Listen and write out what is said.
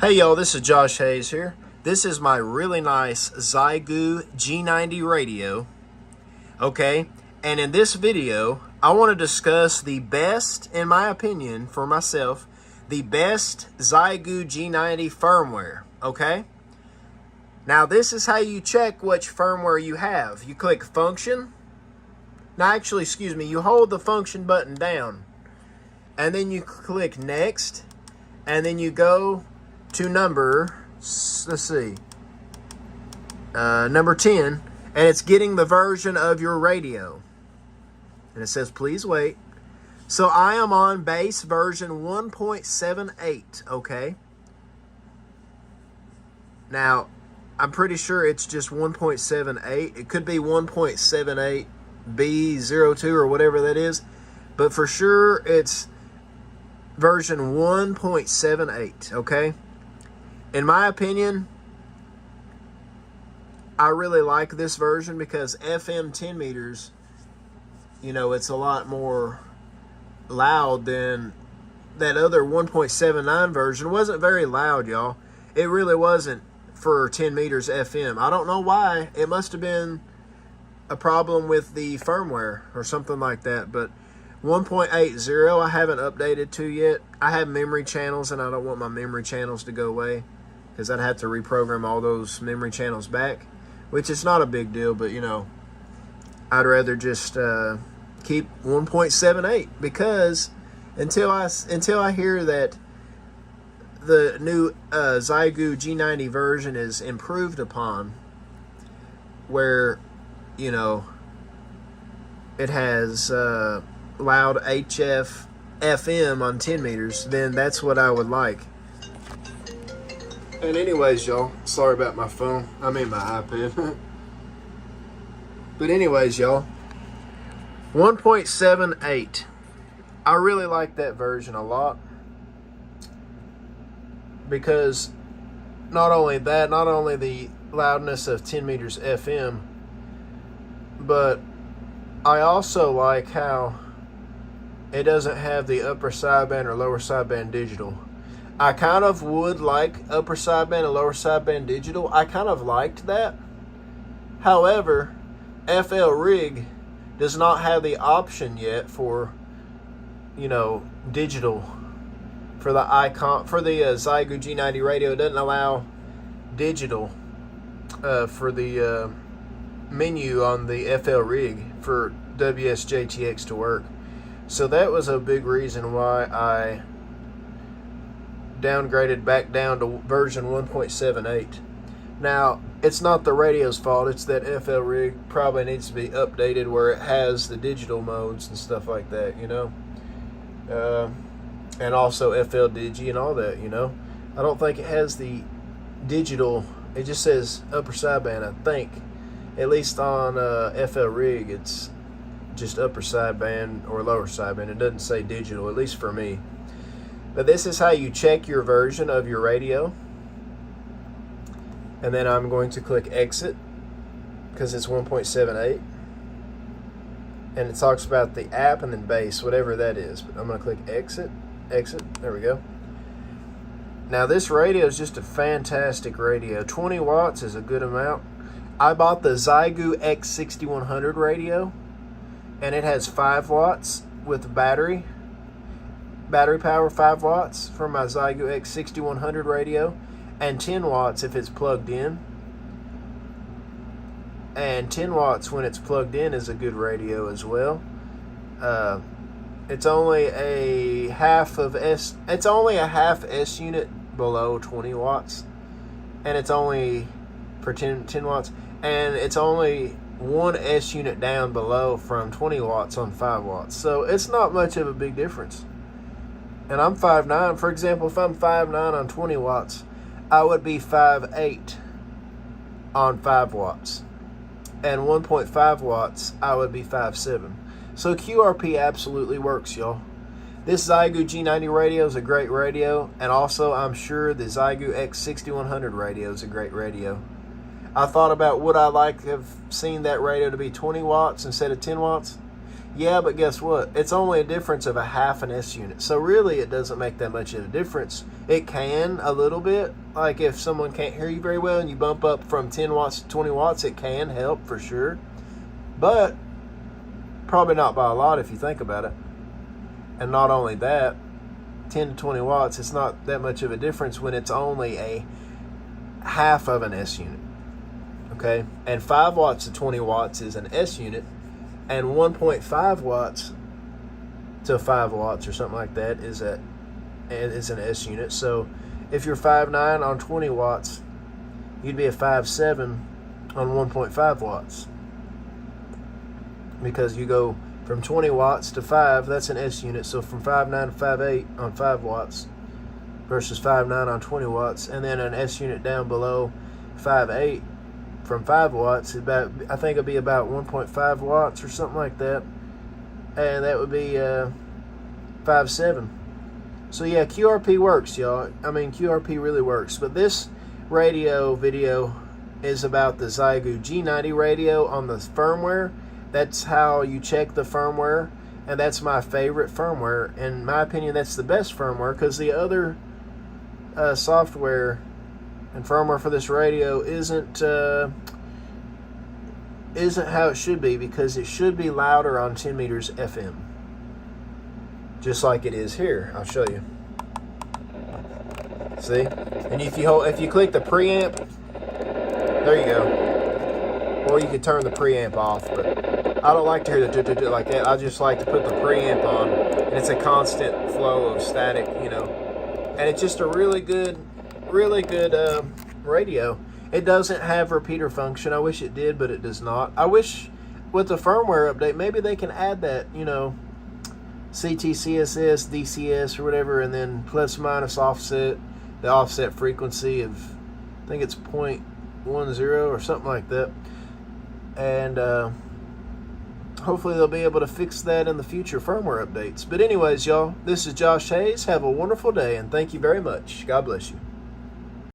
Hey y'all, this is Josh Hayes here. This is my really nice Xiegu G90 radio. Okay, and in this video, I want to discuss the best, in my opinion, for myself, the best Xiegu G90 firmware. Okay, now this is how you check which firmware you have. You click function. Now actually, excuse me, you hold the function button down, and then you click next, and then you go to number, let's see, number 10, and it's getting the version of your radio. And it says, please wait. So I am on base version 1.78, okay? Now, I'm pretty sure it's just 1.78. It could be 1.78B02 or whatever that is. But for sure, it's version 1.78, okay? In my opinion, I really like this version because FM 10 meters, you know, it's a lot more loud than that other 1.79 version. It wasn't very loud, y'all. It really wasn't for 10 meters FM. I don't know why. It must have been a problem with the firmware or something like that, but 1.80 I haven't updated to yet. I have memory channels and I don't want my memory channels to go away because I'd have to reprogram all those memory channels back, which is not a big deal, but you know, I'd rather just keep 1.78 because until I hear that the new Xiegu G90 version is improved upon, where you know it has loud HF FM on 10 meters, then that's what I would like. And anyways, y'all, sorry about my phone. I mean my iPad. But anyways, y'all, 1.78. I really like that version a lot because not only the loudness of 10 meters FM, but I also like how it doesn't have the upper sideband or lower sideband digital. I kind of would like upper sideband and lower sideband digital. I kind of liked that. However, FL Rig does not have the option yet for, you know, digital for the icon for the Xiegu G90 radio. It doesn't allow digital for the menu on the FL Rig for WSJTX to work. So that was a big reason why I downgraded back down to version 1.78. Now, it's not the radio's fault. It's that FL Rig probably needs to be updated where it has the digital modes and stuff like that, you know. And also FL Digi and all that, you know. I don't think it has the digital. It just says upper sideband, I think. At least on FL Rig, it's just upper sideband or lower sideband. It doesn't say digital, at least for me. But this is how you check your version of your radio. And then I'm going to click exit because it's 1.78. And it talks about the app and then base, whatever that is. But I'm going to click exit. There we go. Now this radio is just a fantastic radio. 20 watts is a good amount. I bought the Xiegu X6100 radio, and it has 5 watts with battery power, 5 watts for my Xiegu X6100 radio, and 10 watts if it's plugged in. And 10 watts when it's plugged in is a good radio as well. It's only a half S unit below 20 watts, and it's only for 10 watts, and it's only 1 S unit down below from 20 watts on 5 watts. So it's not much of a big difference. And I'm 5'9". For example, if I'm 5'9" on 20 watts, I would be 5'8" on 5 watts. And 1.5 watts, I would be 5'7". So QRP absolutely works, y'all. This Xiegu G90 radio is a great radio, and also I'm sure the Xiegu X6100 radio is a great radio. I thought about would I like to have seen that radio to be 20 watts instead of 10 watts? Yeah, but guess what? It's only a difference of a half an S unit. So really it doesn't make that much of a difference. It can a little bit. Like if someone can't hear you very well and you bump up from 10 watts to 20 watts, it can help for sure. But probably not by a lot if you think about it. And not only that, 10 to 20 watts, it's not that much of a difference when it's only a half of an S unit. Okay? And 5 watts to 20 watts is an S unit. And 1.5 watts to 5 watts or something like that is an S unit. So if you're 5.9 on 20 watts, you'd be a 5.7 on 1.5 watts. Because you go from 20 watts to 5, that's an S unit. So from 5.9 to 5.8 on 5 watts versus 5.9 on 20 watts. And then an S unit down below 5.8 from 5 watts, about, I think it'd be about 1.5 watts or something like that, and that would be 5.7. So yeah, QRP works, y'all. I mean, QRP really works. But this radio video is about the Xiegu G90 radio on the firmware. That's how you check the firmware, and that's my favorite firmware. In my opinion, that's the best firmware, because the other software and firmware for this radio isn't how it should be, because it should be louder on 10 meters FM, just like it is here. I'll show you. See? And if you click the preamp, there you go. Or you could turn the preamp off, but I don't like to hear the like that. I just like to put the preamp on, and it's a constant flow of static, you know. And it's just a really good radio. It doesn't have repeater function. I wish it did, but it does not. I wish with the firmware update, maybe they can add that, you know, CT, CSS, DCS, or whatever, and then plus minus offset, the offset frequency of, I think it's 0.10 or something like that. And hopefully they'll be able to fix that in the future firmware updates. But anyways, y'all, this is Josh Hayes. Have a wonderful day, and thank you very much. God bless you.